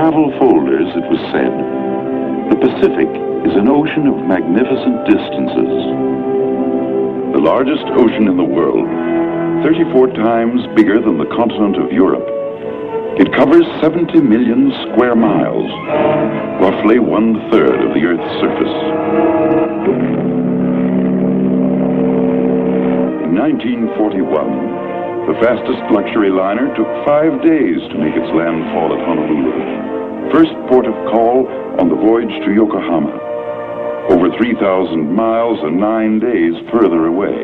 travel folders, it was said, the Pacific is an ocean of magnificent distances. The largest ocean in the world, 34 times bigger than the continent of Europe. It covers 70 million square miles, roughly 1/3 of the Earth's surface. In 1941, the fastest luxury liner took 5 days to make its landfall at Honolulu, first port of call on the voyage to Yokohama, over 3,000 miles and 9 days further away.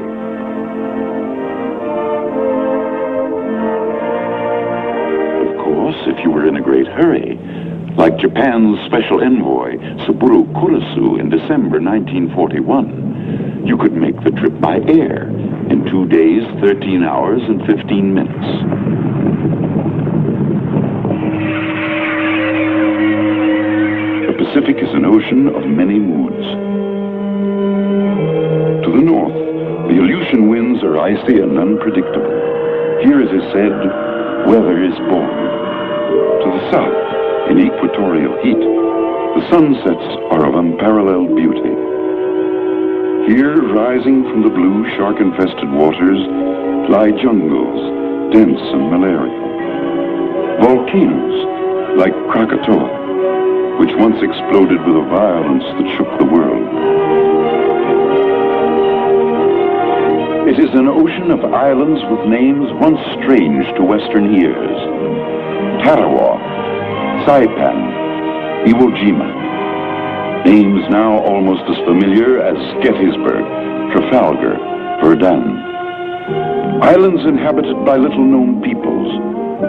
Of course, if you were in a great hurry, like Japan's special envoy, Saburo Kurisu, in December 1941, you could make the trip by air in 2 days, 13 hours, and 15 minutes. The Pacific is an ocean of many moods. To the north, the Aleutian winds are icy and unpredictable. Here, it is said, weather is born. To the south, in equatorial heat, the sunsets are of unparalleled beauty. Here, rising from the blue shark-infested waters, lie jungles, dense and malarial. Volcanoes, like Krakatoa, which once exploded with a violence that shook the world. It is an ocean of islands with names once strange to Western ears. Tarawa, Saipan, Iwo Jima. Names now almost as familiar as Gettysburg, Trafalgar, Verdun. Islands inhabited by little-known peoples,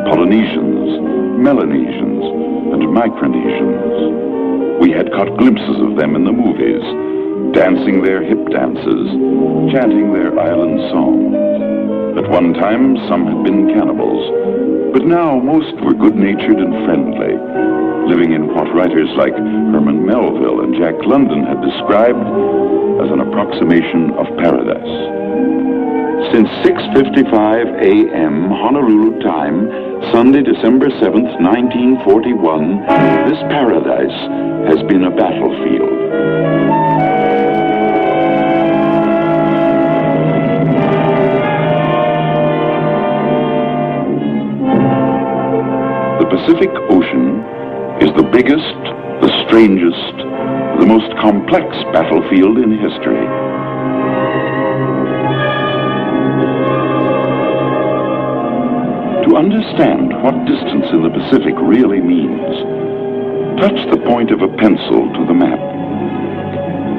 Polynesians, Melanesians, and Micronesians. We had caught glimpses of them in the movies, dancing their hip dances, chanting their island songs. At one time, some had been cannibals, but now most were good-natured and friendly, living in what writers like Herman Melville and Jack London had described as an approximation of paradise. Since 6:55 a.m. Honolulu time, Sunday, December 7th, 1941, this paradise has been a battlefield. The Pacific Ocean is the biggest, the strangest, the most complex battlefield in history. To understand what distance in the Pacific really means, touch the point of a pencil to the map.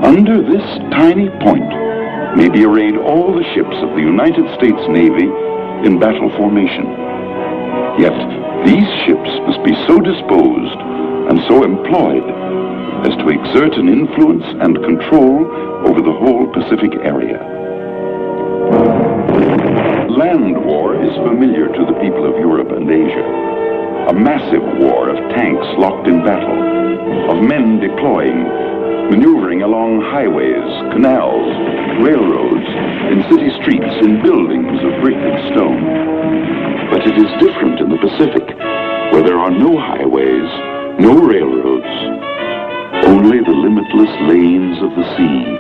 Under this tiny point may be arrayed all the ships of the United States Navy in battle formation. Yet these ships must be so disposed and so employed as to exert an influence and control over the whole Pacific area. Land war is familiar to the people of Europe and Asia. A massive war of tanks locked in battle, of men deploying, maneuvering along highways, canals, railroads, in city streets, in buildings of brick and stone. But it is different in the Pacific, where there are no highways, no railroads, only the limitless lanes of the sea.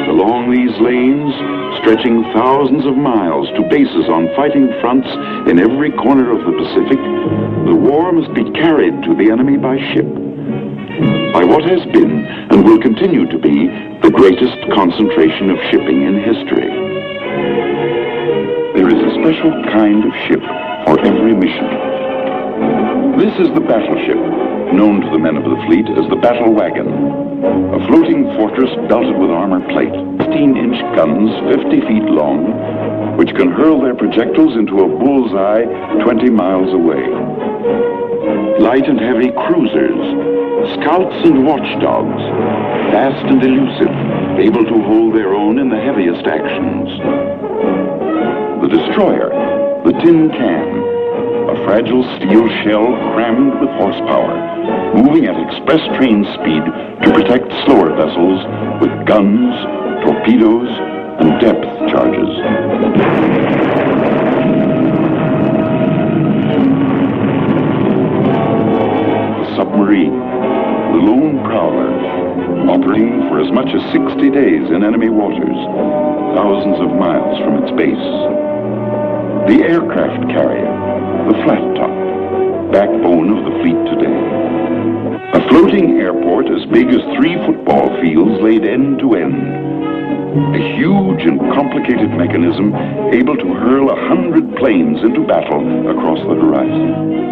Along these lanes, stretching thousands of miles to bases on fighting fronts in every corner of the Pacific, the war must be carried to the enemy by ship, by what has been and will continue to be the greatest concentration of shipping in history. There is a special kind of ship for every mission. This is the battleship, known to the men of the fleet as the battle wagon, a floating fortress belted with armor plate, 15-inch guns 50 feet long, which can hurl their projectiles into a bullseye 20 miles away. Light and heavy cruisers, scouts and watchdogs, fast and elusive, able to hold their own in the heaviest actions. The destroyer, the tin can, a fragile steel shell crammed with horsepower, moving at express train speed to protect slower vessels with guns, torpedoes, and depth charges. 3, the lone prowler, operating for as much as 60 days in enemy waters, thousands of miles from its base. The aircraft carrier, the flat top, backbone of the fleet today. A floating airport as big as 3 football fields laid end to end. A huge and complicated mechanism able to hurl 100 planes into battle across the horizon.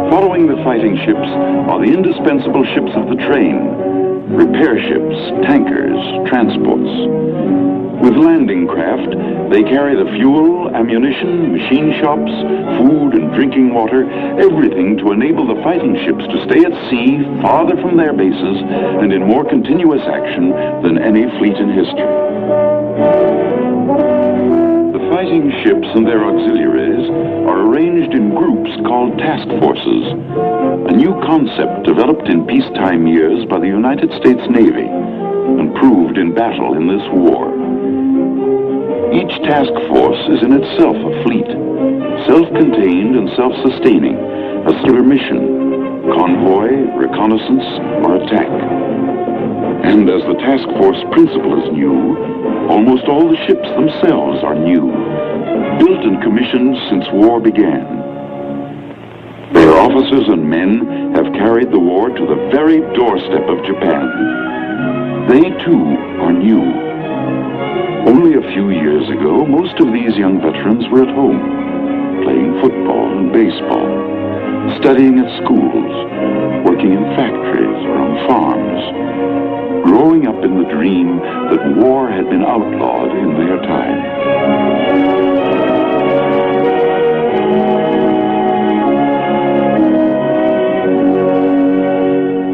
Following the fighting ships are the indispensable ships of the train, repair ships, tankers, transports. With landing craft, they carry the fuel, ammunition, machine shops, food and drinking water, everything to enable the fighting ships to stay at sea farther from their bases and in more continuous action than any fleet in history. The fighting ships and their auxiliaries are arranged in groups called task forces, a new concept developed in peacetime years by the United States Navy and proved in battle in this war. Each task force is in itself a fleet, self-contained and self-sustaining, a singular mission, convoy, reconnaissance, or attack. And as the task force principle is new, almost all the ships themselves are new, built and commissioned since war began. Their officers and men have carried the war to the very doorstep of Japan. They too are new. Only a few years ago, most of these young veterans were at home, playing football and baseball, studying at schools, working in factories or on farms, growing up in the dream that war had been outlawed in their time.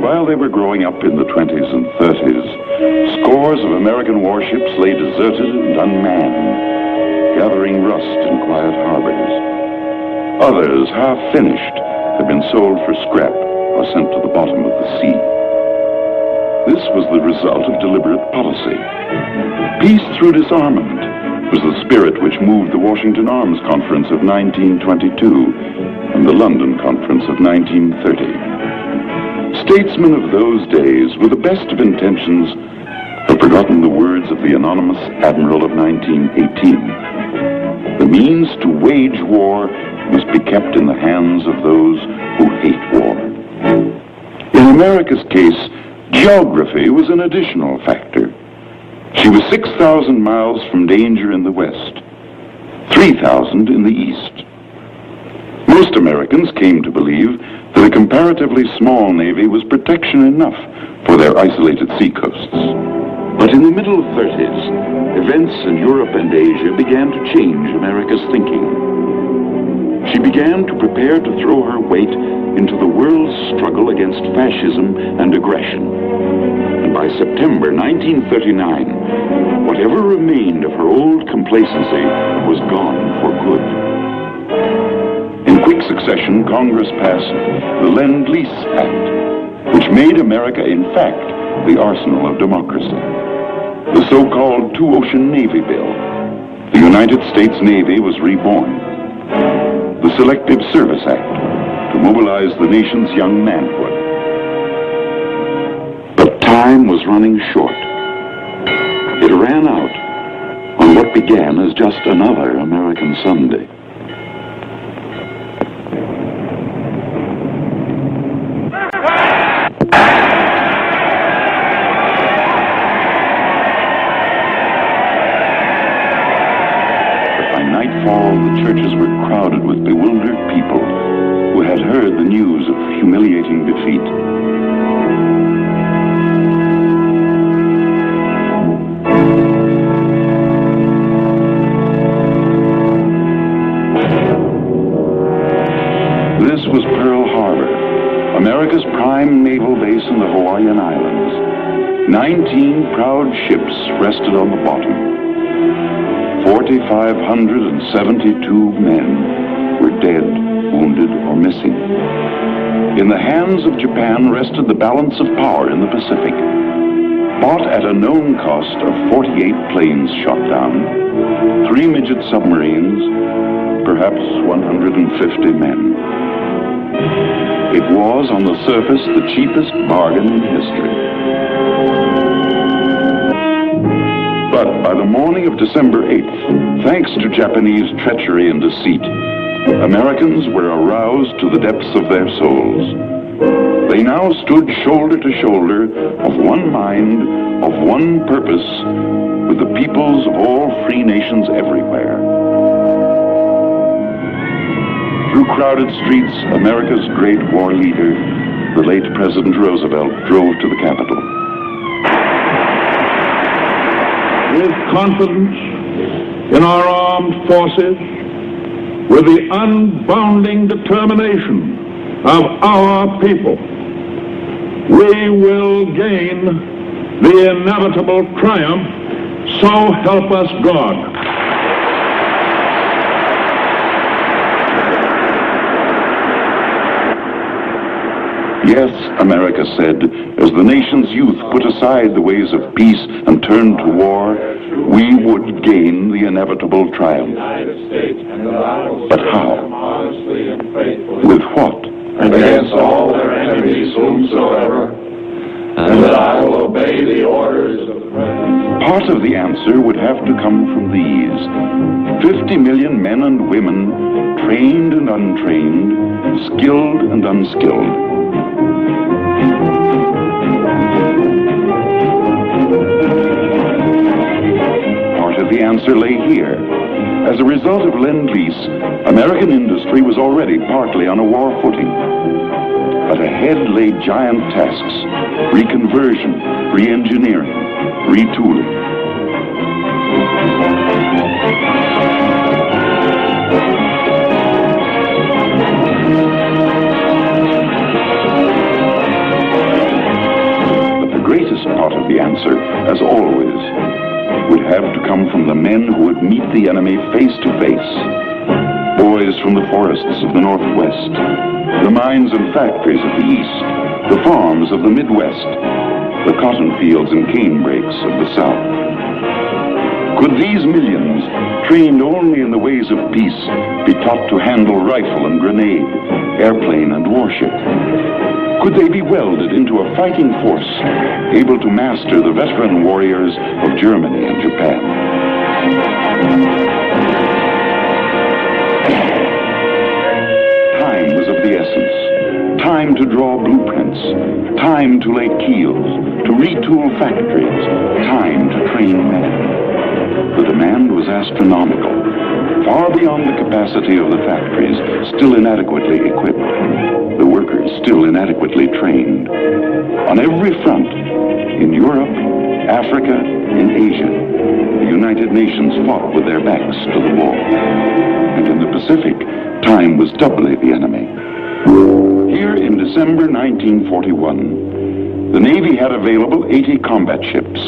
While they were growing up in the 20s and 30s, scores of American warships lay deserted and unmanned, gathering rust in quiet harbors. Others, half finished, had been sold for scrap or sent to the bottom of the sea. This was the result of deliberate policy. Peace through disarmament was the spirit which moved the Washington Arms Conference of 1922 and the London Conference of 1930. Statesmen of those days, with the best of intentions, have forgotten the words of the anonymous admiral of 1918. The means to wage war must be kept in the hands of those who hate war. In America's case, geography was an additional factor. She was 6,000 miles from danger in the west, 3,000 in the east. Most Americans came to believe that a comparatively small navy was protection enough for their isolated seacoasts. But in the middle 30s, events in Europe and Asia began to change America's thinking. She began to prepare to throw her weight into the world's struggle against fascism and aggression. And by September 1939, whatever remained of her old complacency was gone for good. In quick succession, Congress passed the Lend-Lease Act, which made America, in fact, the arsenal of democracy. The so-called Two-Ocean Navy Bill. The United States Navy was reborn. The Selective Service Act, to mobilize the nation's young manhood. But time was running short. It ran out on what began as just another American Sunday. The churches were crowded with bewildered people who had heard the news of humiliating defeat. This was Pearl Harbor, America's prime naval base in the Hawaiian Islands. 19 proud ships rested on the bottom. 4,572 men were dead, wounded, or missing. In the hands of Japan rested the balance of power in the Pacific. Bought at a known cost of 48 planes shot down, 3 midget submarines, perhaps 150 men. It was, on the surface, the cheapest bargain in history. But by the morning of December 8th, thanks to Japanese treachery and deceit, Americans were aroused to the depths of their souls. They now stood shoulder to shoulder, of one mind, of one purpose, with the peoples of all free nations everywhere. Through crowded streets, America's great war leader, the late President Roosevelt, drove to the Capitol. With confidence in our armed forces, with the unbounding determination of our people, we will gain the inevitable triumph, so help us God. Yes, America said, as the nation's youth put aside the ways of peace and turned to war, we would gain the inevitable triumph. But how? With what? Against all their enemies whomsoever, and that I will obey the orders of the President. Part of the answer would have to come from these. 50 million men and women, trained and untrained, skilled and unskilled. Part of the answer lay here. As a result of Lend-Lease, American industry was already partly on a war footing. But ahead lay giant tasks: reconversion, re-engineering, retooling. But the greatest part of the answer, as always, would have to come from the men who would meet the enemy face to face. Boys from the forests of the Northwest, the mines and factories of the East, the farms of the Midwest, the cotton fields and cane breaks of the South. Could these millions, trained only in the ways of peace, be taught to handle rifle and grenade, airplane and warship? Could they be welded into a fighting force, able to master the veteran warriors of Germany and Japan? Time was of the essence. Time to draw blueprints. Time to lay keels, to retool factories. Time to train men. The demand was astronomical, far beyond the capacity of the factories, still inadequately equipped. The workers still inadequately trained. On every front, in Europe, Africa, in Asia, the United Nations fought with their backs to the wall. And in the Pacific, time was doubly the enemy. Here in December 1941, the Navy had available 80 combat ships.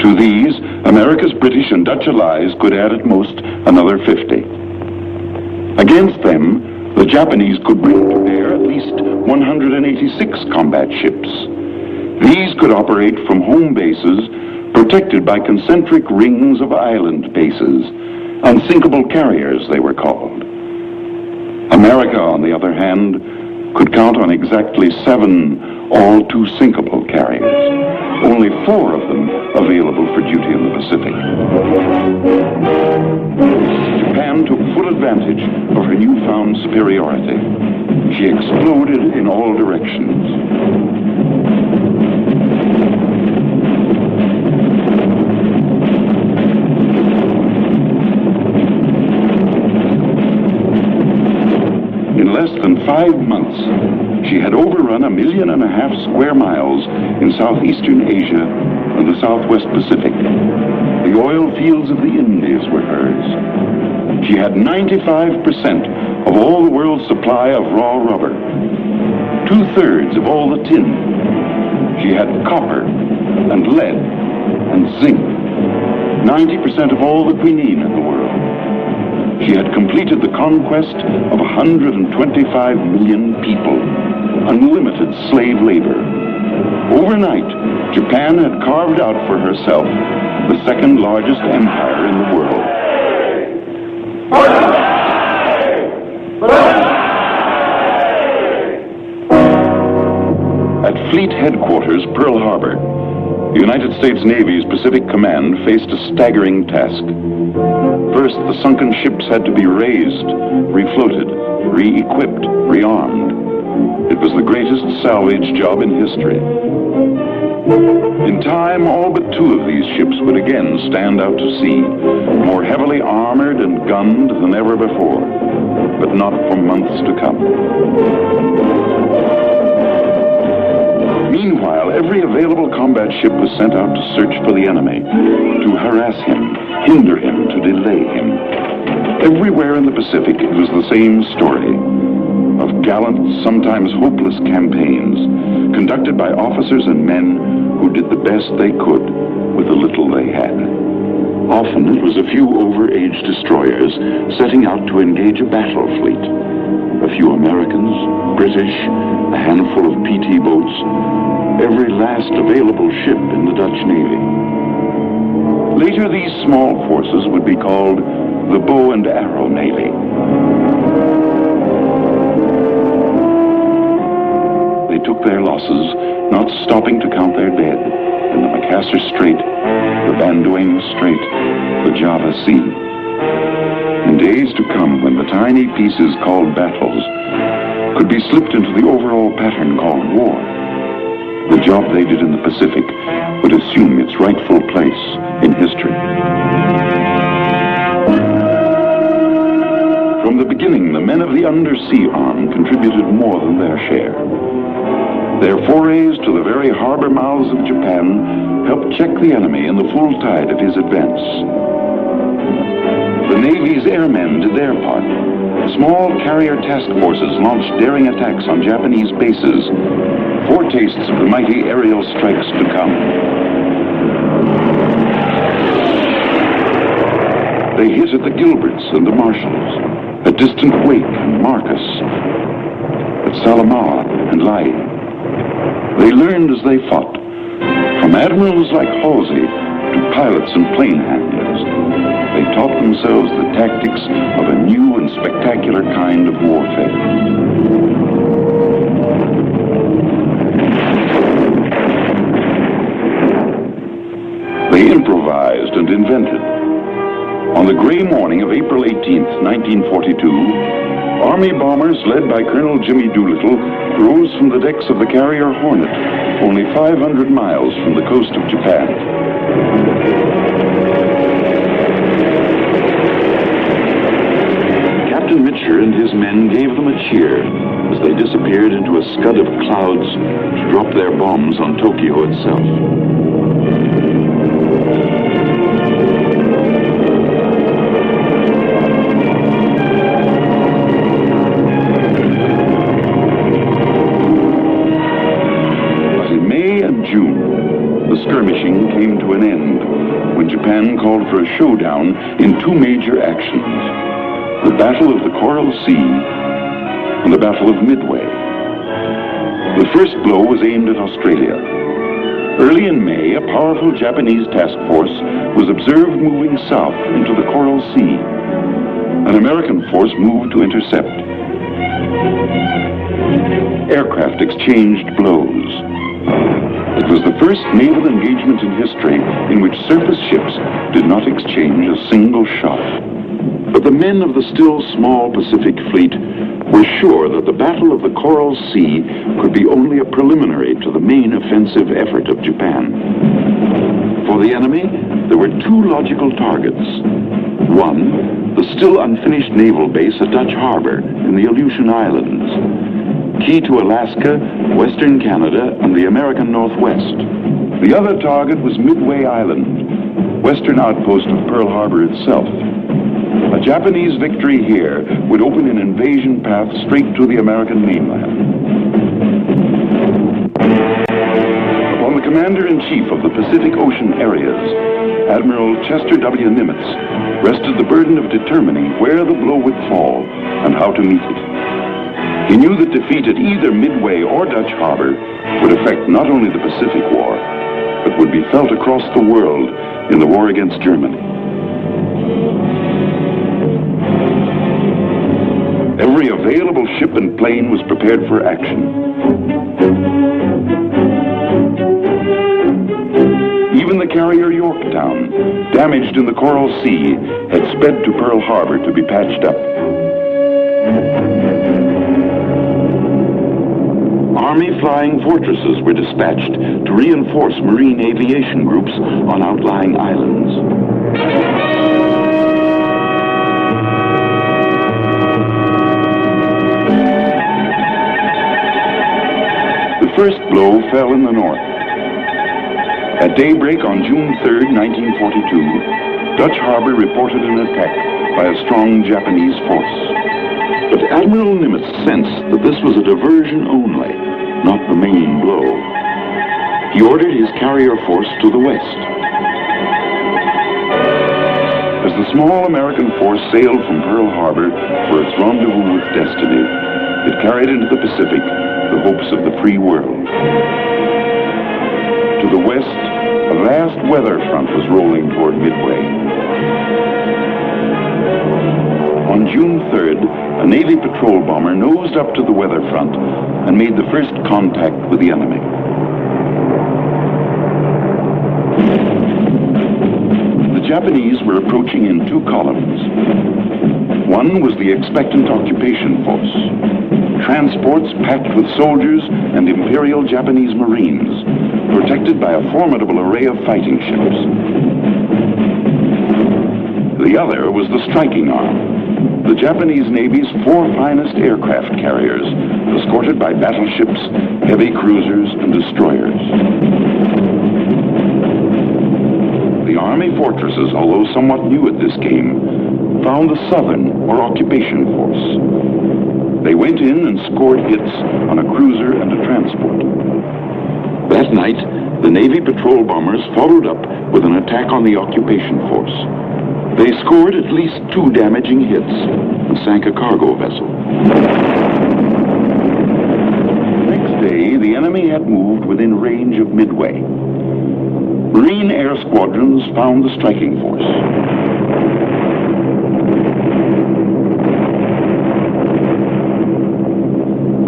To these, America's British and Dutch allies could add at most another 50. Against them, the Japanese could bring to bear at least 186 combat ships. These could operate from home bases protected by concentric rings of island bases, unsinkable carriers they were called. America, on the other hand, could count on exactly 7 all-too-sinkable carriers, only 4 of them available for duty in the Pacific. Japan took full advantage of her newfound superiority. She exploded in all directions. In less than 5 months, she had overrun 1.5 million square miles in southeastern Asia and the southwest Pacific. The oil fields of the Indies were hers. She had 95% of all the world's supply of raw rubber, 2/3 of all the tin. She had copper and lead and zinc, 90% of all the quinine in the world. She had completed the conquest of 125 million people, unlimited slave labor. Overnight, Japan had carved out for herself the second largest empire in the world. At Fleet Headquarters, Pearl Harbor, the United States Navy's Pacific Command faced a staggering task. First, the sunken ships had to be raised, refloated, re-equipped, rearmed. It was the greatest salvage job in history. In time, all but two of these ships would again stand out to sea, more heavily armored and gunned than ever before, but not for months to come. Meanwhile, every available combat ship was sent out to search for the enemy, to harass him, hinder him, to delay him. Everywhere in the Pacific, it was the same story of gallant, sometimes hopeless campaigns conducted by officers and men who did the best they could with the little they had. Often it was a few overage destroyers setting out to engage a battle fleet. A few Americans, British, a handful of PT boats, every last available ship in the Dutch Navy. Later, these small forces would be called the Bow and Arrow Navy. They took their losses, not stopping to count their dead in the Macassar Strait, the Banduang Strait, the Java Sea. In days to come, when the tiny pieces called battles could be slipped into the overall pattern called war, the job they did in the Pacific would assume its rightful place in history. From the beginning, the men of the undersea arm contributed more than their share. Their forays to the very harbor mouths of Japan helped check the enemy in the full tide of his advance. The Navy's airmen did their part. Small carrier task forces launched daring attacks on Japanese bases, foretastes of the mighty aerial strikes to come. They hit at the Gilberts and the Marshalls, at distant Wake and Marcus, at Salamaua and Lae. They learned as they fought, from admirals like Halsey to pilots and plane handlers. They taught themselves the tactics of a new and spectacular kind of warfare. They improvised and invented. On the gray morning of April 18th, 1942, Army bombers led by Colonel Jimmy Doolittle rose from the decks of the carrier Hornet, only 500 miles from the coast of Japan. Captain Mitcher and his men gave them a cheer as they disappeared into a scud of clouds to drop their bombs on Tokyo itself. Skirmishing came to an end when Japan called for a showdown in two major actions: the Battle of the Coral Sea and the Battle of Midway. The first blow was aimed at Australia. Early in May, a powerful Japanese task force was observed moving south into the Coral Sea. An American force moved to intercept. Aircraft exchanged blows. It was the first naval engagement in history in which surface ships did not exchange a single shot. But the men of the still small Pacific Fleet were sure that the Battle of the Coral Sea could be only a preliminary to the main offensive effort of Japan. For the enemy, there were two logical targets. One, the still unfinished naval base at Dutch Harbor in the Aleutian Islands, key to Alaska, Western Canada, and the American Northwest. The other target was Midway Island, western outpost of Pearl Harbor itself. A Japanese victory here would open an invasion path straight to the American mainland. Upon the Commander-in-Chief of the Pacific Ocean areas, Admiral Chester W. Nimitz, rested the burden of determining where the blow would fall and how to meet it. He knew that defeat at either Midway or Dutch Harbor would affect not only the Pacific War, but would be felt across the world in the war against Germany. Every available ship and plane was prepared for action. damaged in the Coral Sea, had sped to Pearl Harbor to be patched up. Army flying fortresses were dispatched to reinforce Marine aviation groups on outlying islands. The first blow fell in the north. At daybreak on June 3, 1942, Dutch Harbor reported an attack by a strong Japanese force. But Admiral Nimitz sensed that this was a diversion only, not the main blow. He ordered his carrier force to the west. As the small American force sailed from Pearl Harbor for its rendezvous with destiny, it carried into the Pacific the hopes of the free world. To the west, a vast weather front was rolling toward Midway. On June 3rd, a Navy patrol bomber nosed up to the weather front and made the first contact with the enemy. The Japanese were approaching in two columns. One was the expectant occupation force, transports packed with soldiers and Imperial Japanese Marines, protected by a formidable array of fighting ships. The other was the striking arm, the Japanese Navy's four finest aircraft carriers, escorted by battleships, heavy cruisers, and destroyers. The Army fortresses, although somewhat new at this game, found the Southern, or occupation force. They went in and scored hits on a cruiser and a transport. That night, the Navy patrol bombers followed up with an attack on the occupation force. They scored at least 2 damaging hits and sank a cargo vessel. Next day, the enemy had moved within range of Midway. Marine air squadrons found the striking force.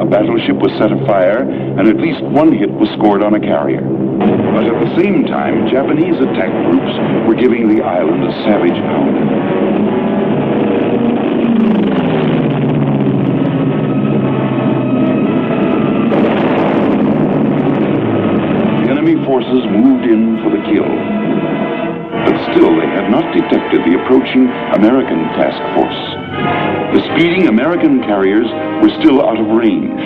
A battleship was set afire, and at least 1 hit was scored on a carrier. But at the same time, Japanese attack groups were giving the island a savage pounding. The enemy forces moved in for the kill. But still, they had not detected the approaching American task force. The speeding American carriers were still out of range.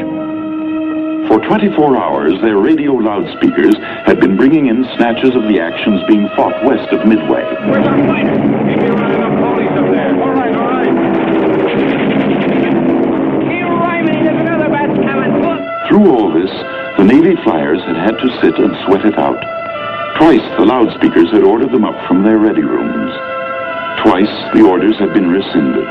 For 24 hours, their radio loudspeakers had been bringing in snatches of the actions being fought west of Midway. Where's our fighter? Keep your eye on the police up there. All right, all right. Keep rhyming, there's another batch coming. Look. Through all this, the Navy flyers had to sit and sweat it out. Twice, the loudspeakers had ordered them up from their ready rooms. Twice, the orders had been rescinded.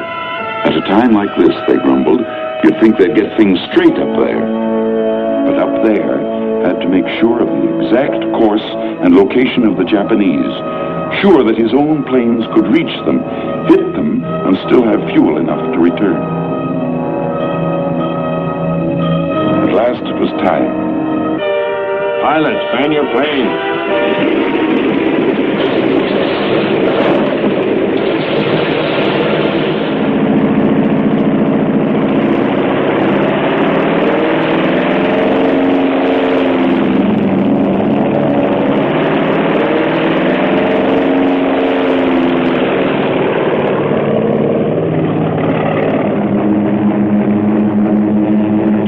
At a time like this, they grumbled, you'd think they'd get things straight up there. But up there had to make sure of the exact course and location of the Japanese, sure that his own planes could reach them, hit them, and still have fuel enough to return. At last it was time. Pilots, fan your plane.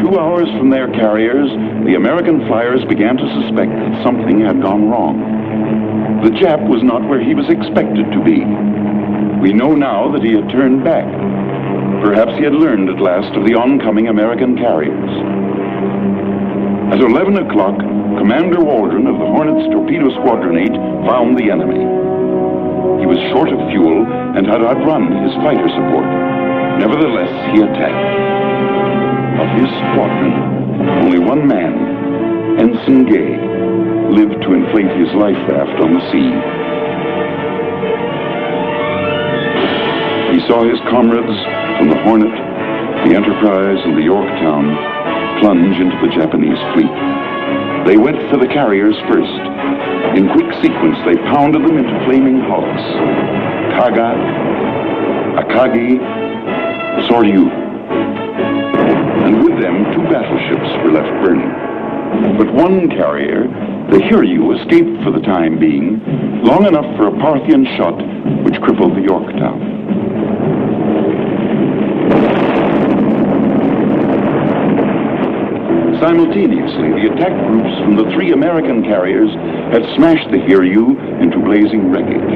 2 hours from their carriers, the American flyers began to suspect that something had gone wrong. The Jap was not where he was expected to be. We know now that he had turned back. Perhaps he had learned at last of the oncoming American carriers. At 11 o'clock, Commander Waldron of the Hornet's Torpedo Squadron 8 found the enemy. He was short of fuel and had outrun his fighter support. Nevertheless, he attacked. Of his squadron, only one man, Ensign Gay, lived to inflate his life raft on the sea. He saw his comrades from the Hornet, the Enterprise, and the Yorktown plunge into the Japanese fleet. They went for the carriers first. In quick sequence, they pounded them into flaming hulks. Kaga, Akagi, Soryu. And with them, 2 battleships were left burning. But one carrier, the Hiryu, escaped for the time being, long enough for a Parthian shot which crippled the Yorktown. Simultaneously, the attack groups from the 3 American carriers had smashed the Hiryu into blazing wreckage.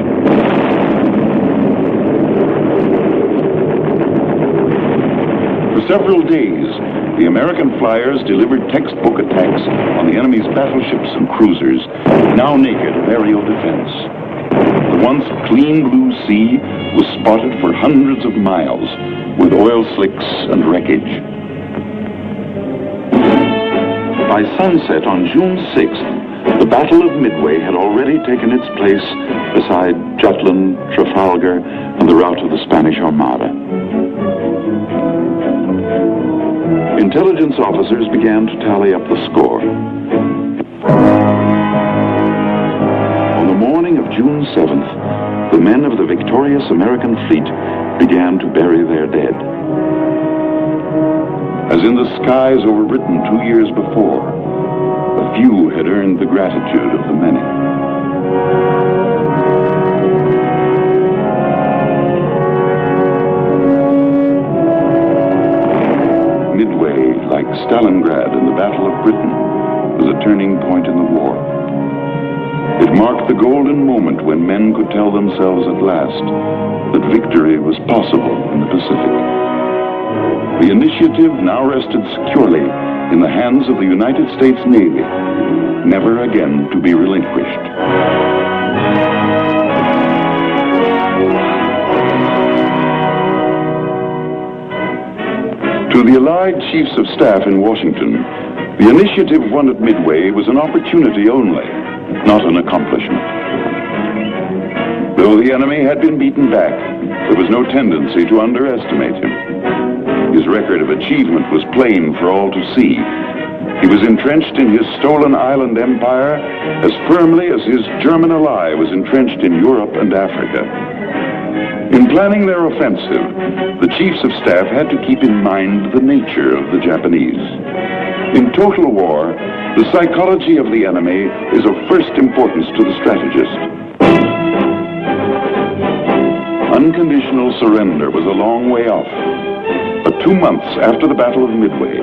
For several days, the American flyers delivered textbook attacks on the enemy's battleships and cruisers, now naked of aerial defense. The once clean blue sea was spotted for hundreds of miles with oil slicks and wreckage. By sunset on June 6th, the Battle of Midway had already taken its place beside Jutland, Trafalgar, and the rout of the Spanish Armada. Intelligence officers began to tally up the score. On the morning of June 7th, the men of the victorious American fleet began to bury their dead. As in the skies over Britain 2 years before, a few had earned the gratitude of the many. Midway, like Stalingrad in the Battle of Britain, was a turning point in the war. It marked the golden moment when men could tell themselves at last that victory was possible in the Pacific. The initiative now rested securely in the hands of the United States Navy, never again to be relinquished. To the Allied Chiefs of Staff in Washington, the initiative won at Midway was an opportunity only, not an accomplishment. Though the enemy had been beaten back, there was no tendency to underestimate him. His record of achievement was plain for all to see. He was entrenched in his stolen island empire as firmly as his German ally was entrenched in Europe and Africa. In planning their offensive, the chiefs of staff had to keep in mind the nature of the Japanese. In total war, the psychology of the enemy is of first importance to the strategist. Unconditional surrender was a long way off. But 2 months after the Battle of Midway,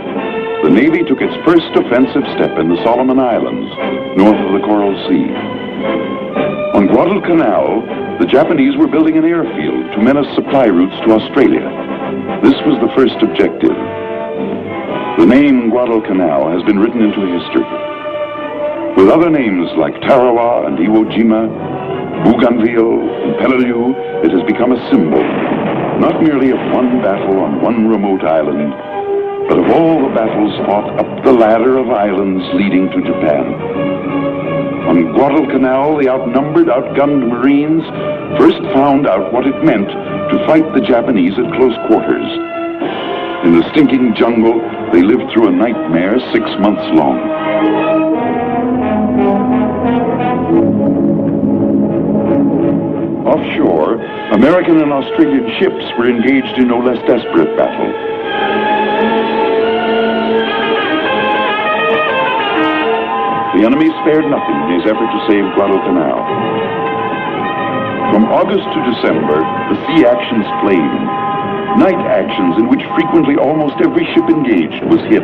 the Navy took its first offensive step in the Solomon Islands, north of the Coral Sea. On Guadalcanal, the Japanese were building an airfield to menace supply routes to Australia. This was the first objective. The name Guadalcanal has been written into history. With other names like Tarawa and Iwo Jima, Bougainville and Peleliu, it has become a symbol, not merely of one battle on one remote island, but of all the battles fought up the ladder of islands leading to Japan. On Guadalcanal, the outnumbered, outgunned Marines first found out what it meant to fight the Japanese at close quarters. In the stinking jungle, they lived through a nightmare 6 months long. Offshore, American and Australian ships were engaged in no less desperate battle. The enemy spared nothing in his effort to save Guadalcanal. From August to December, the sea actions flamed. Night actions in which frequently almost every ship engaged was hit.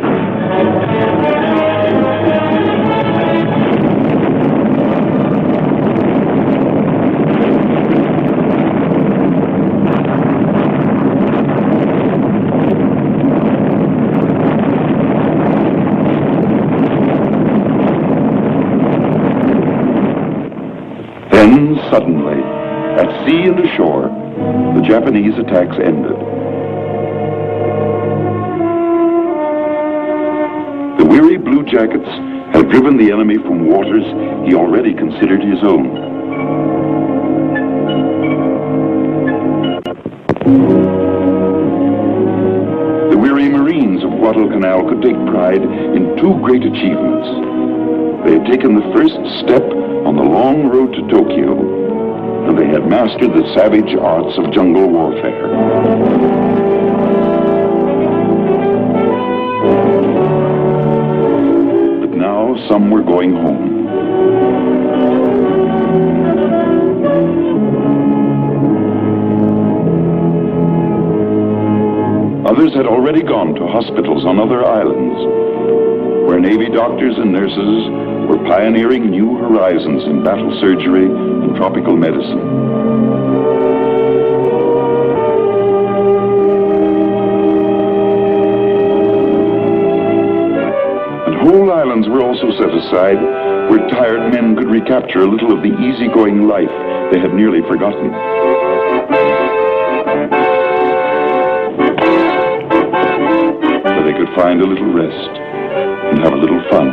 Then, suddenly, at sea and ashore, the Japanese attacks ended. The weary Blue Jackets had driven the enemy from waters he already considered his own. The weary Marines of Guadalcanal could take pride in two great achievements. They had taken the first step on the long road to Tokyo, and they had mastered the savage arts of jungle warfare. But now some were going home. Others had already gone to hospitals on other islands, where Navy doctors and nurses were pioneering new horizons in battle surgery and tropical medicine. And whole islands were also set aside where tired men could recapture a little of the easygoing life they had nearly forgotten. They could find a little rest and have a little fun.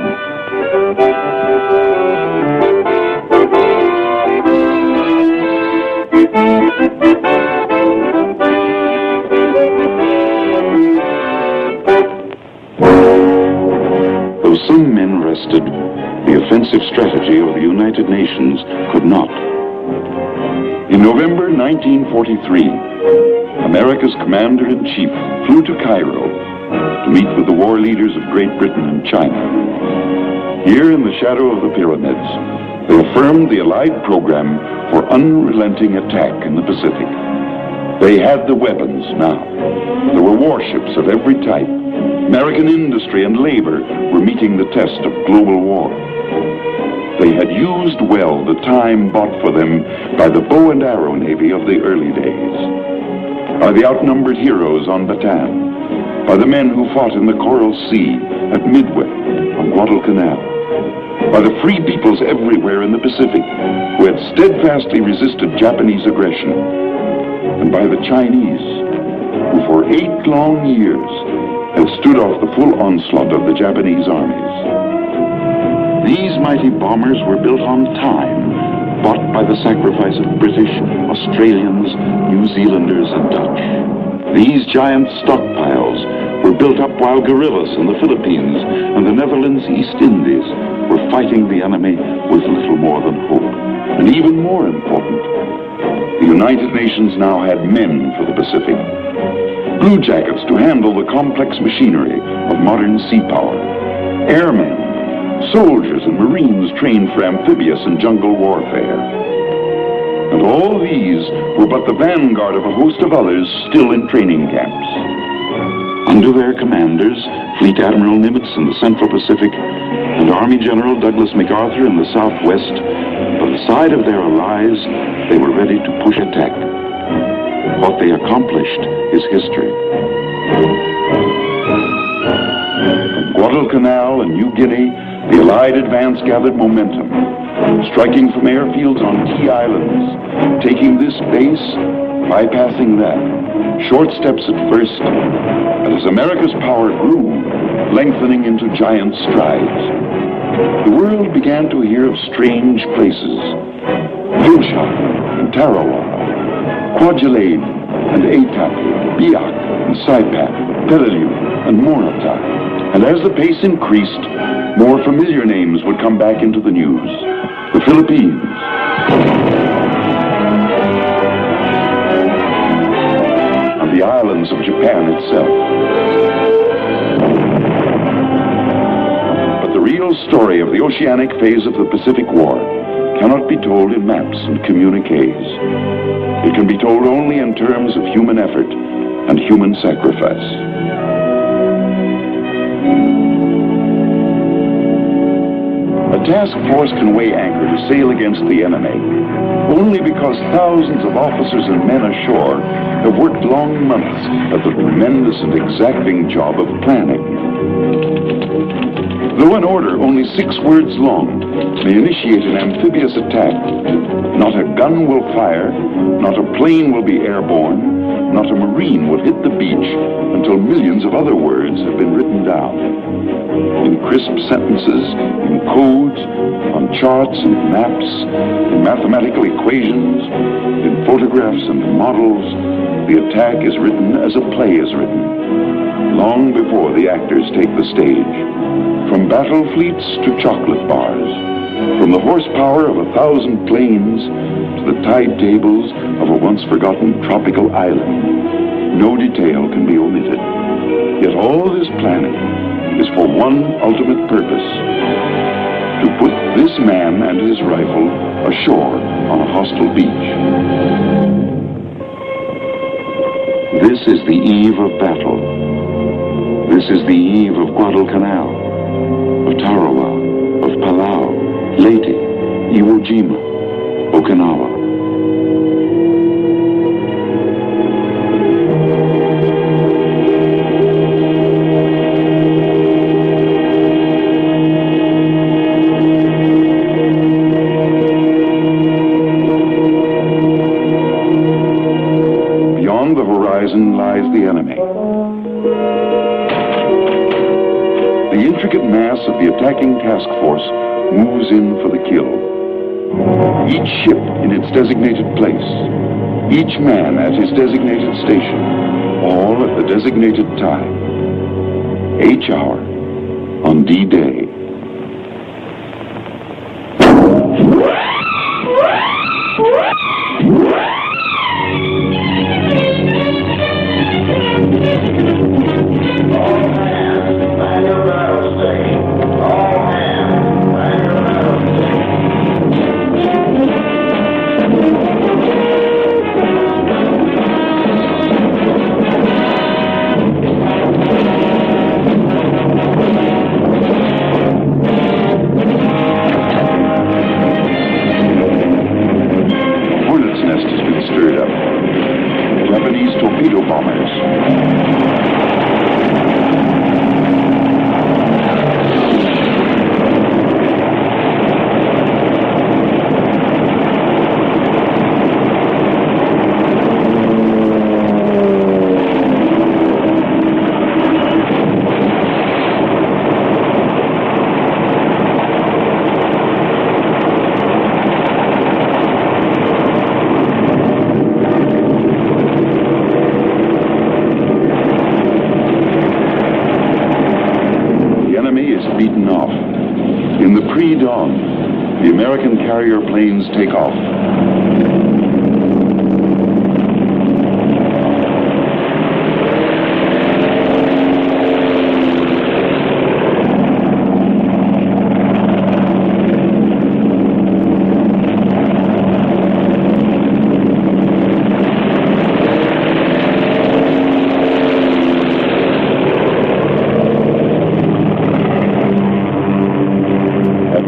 Though some men rested, the offensive strategy of the United Nations could not. In November 1943, America's commander-in-chief flew to Cairo to meet with the war leaders of Great Britain and China. Here in the shadow of the pyramids, they affirmed the Allied program for unrelenting attack in the Pacific. They had the weapons now. There were warships of every type. American industry and labor were meeting the test of global war. They had used well the time bought for them by the bow and arrow navy of the early days, by the outnumbered heroes on Bataan, by the men who fought in the Coral Sea, at Midway, on Guadalcanal, by the free peoples everywhere in the Pacific who had steadfastly resisted Japanese aggression, and by the Chinese who for 8 long years had stood off the full onslaught of the Japanese armies. These mighty bombers were built on time, bought by the sacrifice of British, Australians, New Zealanders, and Dutch. These giant stockpiles were built up while guerrillas in the Philippines and the Netherlands East Indies were fighting the enemy with little more than hope. And even more important, the United Nations now had men for the Pacific. Blue jackets to handle the complex machinery of modern sea power. Airmen, soldiers and Marines trained for amphibious and jungle warfare. And all these were but the vanguard of a host of others still in training camps. Under their commanders, Fleet Admiral Nimitz in the Central Pacific and Army General Douglas MacArthur in the Southwest, by the side of their allies, they were ready to push attack. What they accomplished is history. From Guadalcanal and New Guinea, the Allied advance gathered momentum, striking from airfields on key islands, taking this base, bypassing that. Short steps at first, but as America's power grew, lengthening into giant strides, the world began to hear of strange places. Yosha and Tarawa, Kwajalein and Etap, Biak and Saipan, Peleliu and Morata. And as the pace increased, more familiar names would come back into the news. The Philippines, and the islands of Japan itself. But the real story of the oceanic phase of the Pacific War cannot be told in maps and communiques. It can be told only in terms of human effort and human sacrifice. A task force can weigh anchor to sail against the enemy only because thousands of officers and men ashore have worked long months at the tremendous and exacting job of planning. Though an order only 6 words long may initiate an amphibious attack, not a gun will fire, not a plane will be airborne, not a Marine will hit the beach until millions of other words have been written down. In crisp sentences, in codes, on charts and maps, in mathematical equations, in photographs and models, the attack is written as a play is written, long before the actors take the stage. From battle fleets to chocolate bars, from the horsepower of 1,000 planes to the tide tables of a once-forgotten tropical island, no detail can be omitted. Yet all this planning is for one ultimate purpose: to put this man and his rifle ashore on a hostile beach. This is the eve of battle. This is the eve of Guadalcanal, of Tarawa, of Palau, Leyte, Iwo Jima, Okinawa. Beyond the horizon lies the enemy. The intricate mass of the attacking task force moves in for the kill. Each ship in its designated place, each man at his designated station, all at the designated time. H hour on D-Day. Japanese torpedo bombers. Beaten off. In the pre-dawn, the American carrier planes take off.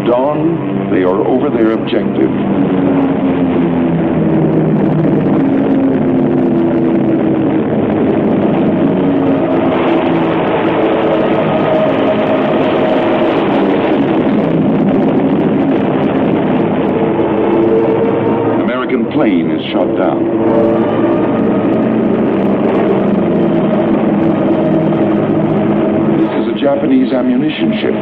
Dawn, they are over their objective. An American plane is shot down. This is a Japanese ammunition ship.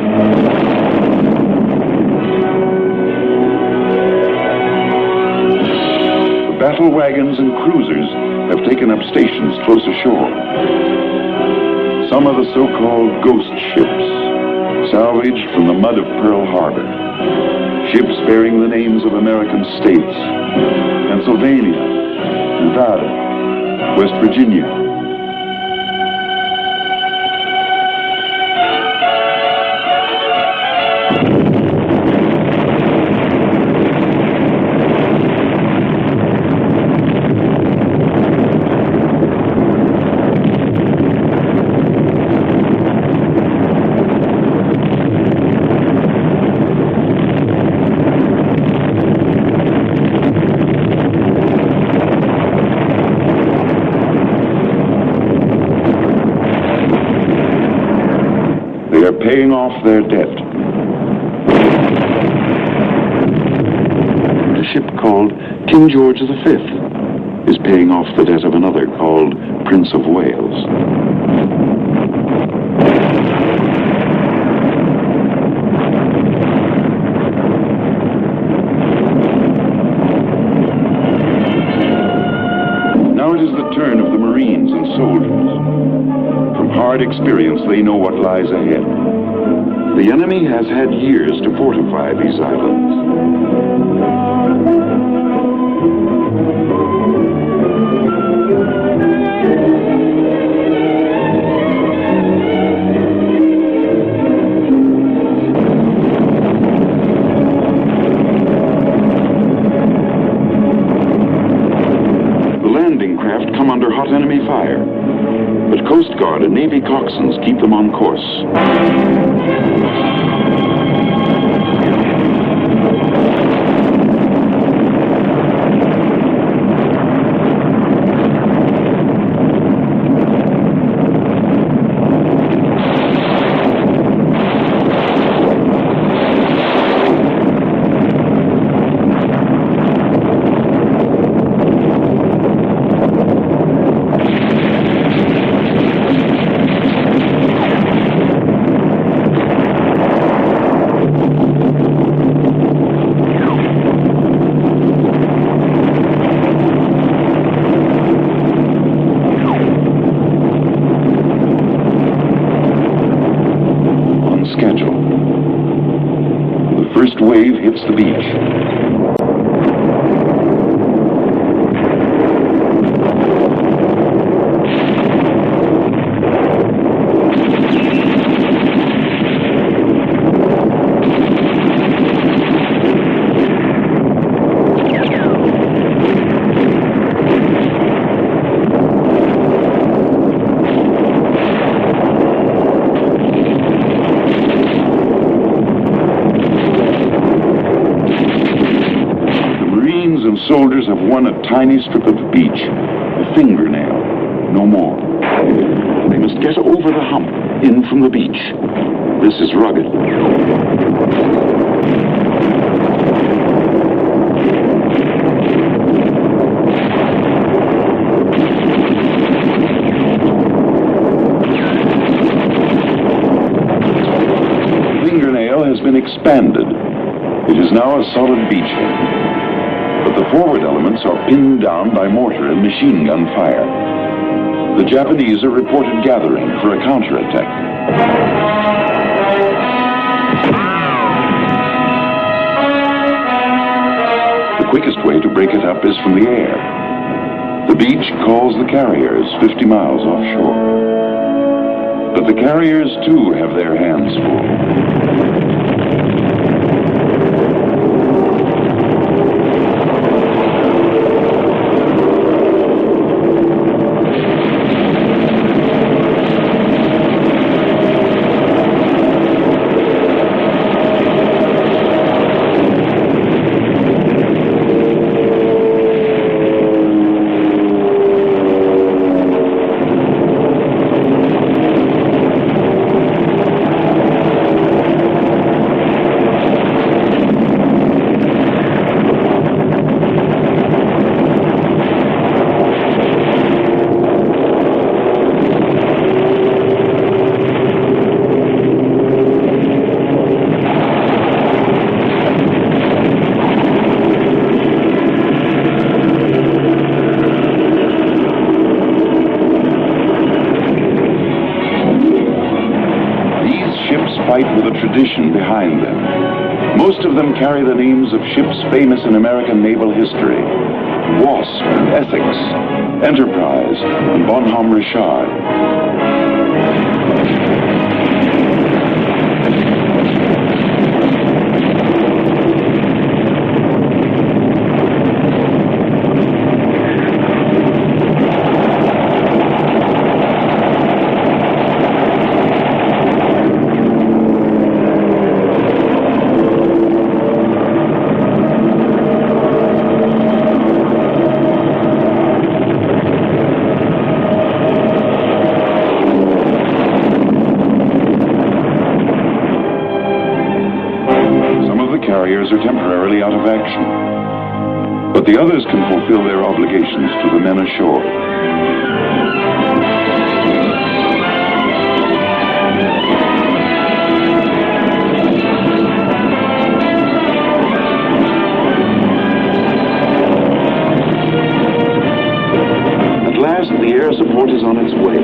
Battle wagons and cruisers have taken up stations close ashore. Some are the so-called ghost ships, salvaged from the mud of Pearl Harbor. Ships bearing the names of American states: Pennsylvania, Nevada, West Virginia. They are paying off their debt. A ship called King George V is paying off the debt of another called Prince of Wales. hard experience, they know what lies ahead. The enemy has had years to fortify these islands. Come under hot enemy fire, but Coast Guard and Navy coxswains keep them on course. First wave hits the beach. Soldiers have won a tiny strip of the beach, a fingernail, no more. They must get over the hump, in from the beach. This is rugged. The fingernail has been expanded. It is now a solid beachhead. But the forward elements are pinned down by mortar and machine gun fire. The Japanese are reported gathering for a counterattack. The quickest way to break it up is from the air. The beach calls the carriers 50 miles offshore. But the carriers, too, have their hands full. Fight with a tradition behind them. Most of them carry the names of ships famous in American naval history: Wasp and Essex, Enterprise and Bonhomme Richard. Carriers are temporarily out of action, but the others can fulfill their obligations to the men ashore. At last, the air support is on its way.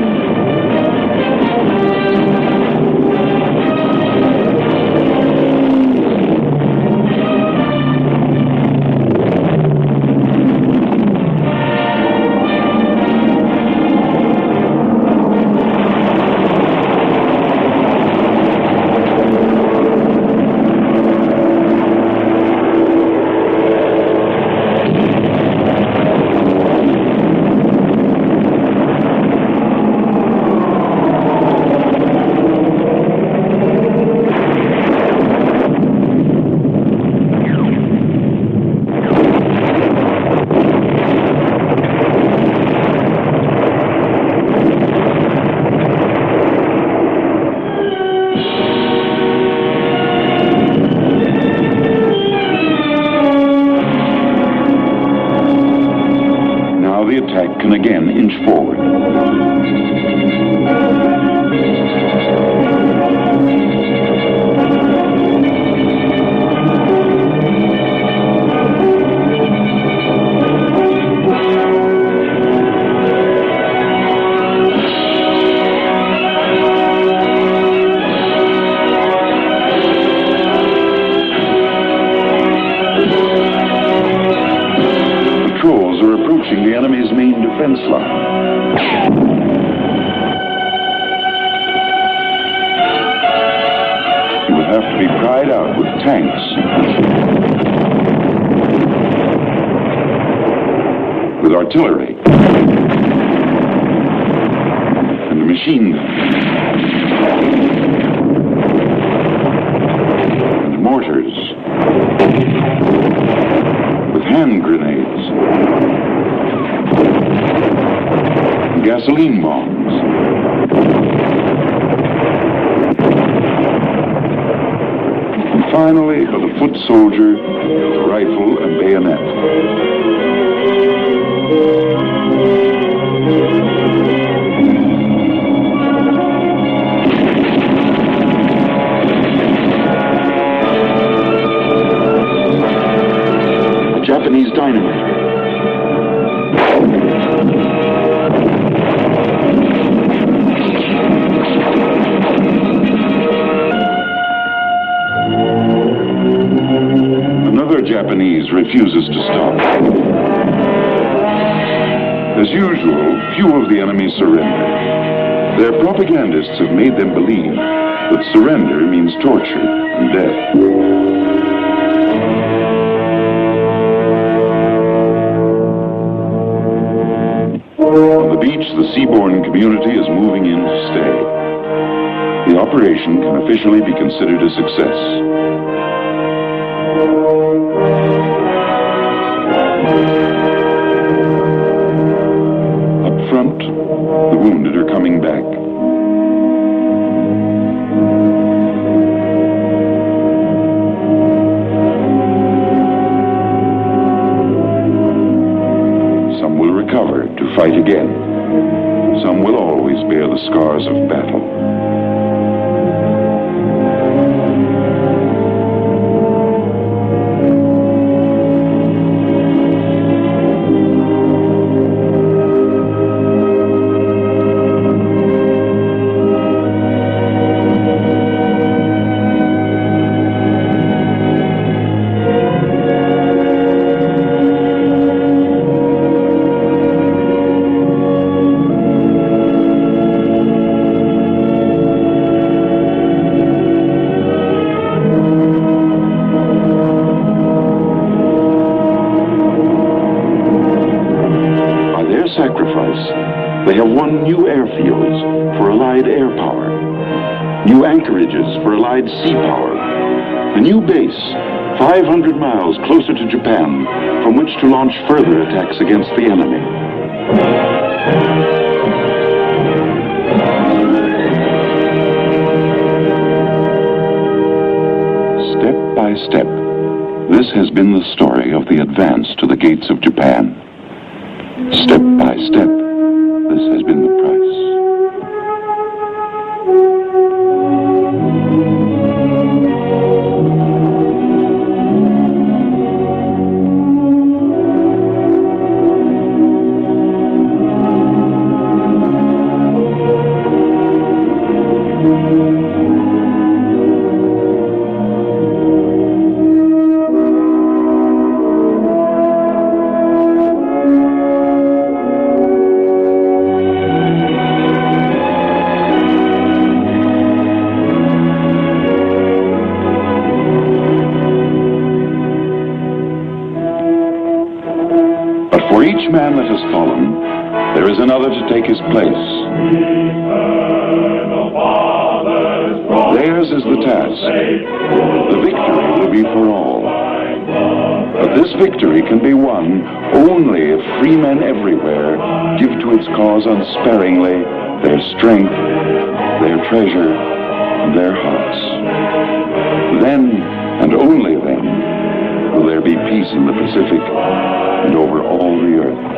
attack can again inch forward. The enemy's main defense line. He would have to be pried out with tanks, with artillery, and machine guns, and mortars, with hand grenades, gasoline bombs, and finally for the foot soldier, the rifle and bayonet. The Japanese dynamite. Japanese refuses to stop. As usual, few of the enemy surrender. Their propagandists have made them believe that surrender means torture and death. On the beach, the seaborne community is moving in to stay. The operation can officially be considered a success. Up front, the wounded are coming back. Some will recover to fight again. Some will always bear the scars of battle. They have won new airfields for Allied air power, new anchorages for Allied sea power, a new base 500 miles closer to Japan from which to launch further attacks against the enemy. Step by step, this has been the story of the advance to the gates of Japan. Step by step, this has been the price. For each man that has fallen, there is another to take his place. Theirs is the task. The victory will be for all. But this victory can be won only if free men everywhere give to its cause unsparingly their strength, their treasure, and their hearts. Then, and only then, will there be peace in the Pacific and over all the earth.